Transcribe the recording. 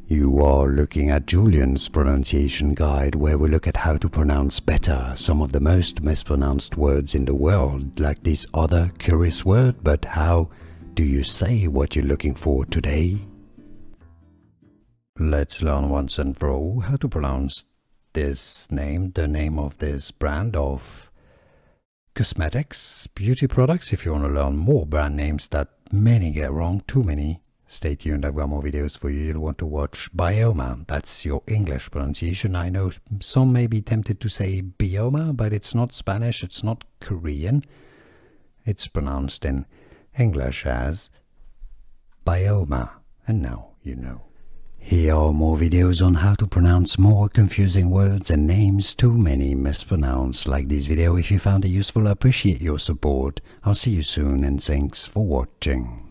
You are looking at Julian's pronunciation guide, where we look at how to pronounce better some of the most mispronounced words in the world, like this other curious word. But how do you say what you're looking for today? Let's learn once and for all how to pronounce this name, the name of this brand of cosmetics, beauty products. If you want to learn more brand names that many get wrong, too many, stay tuned. I've got more videos for you. You'll want to watch Byoma. That's your English pronunciation. I know some may be tempted to say Byoma, but it's not Spanish, it's not Korean. It's pronounced in English as Byoma. And now you know. Here are more videos on how to pronounce more confusing words and names too many mispronounced. Like this video if you found it useful. I appreciate your support. I'll see you soon and thanks for watching.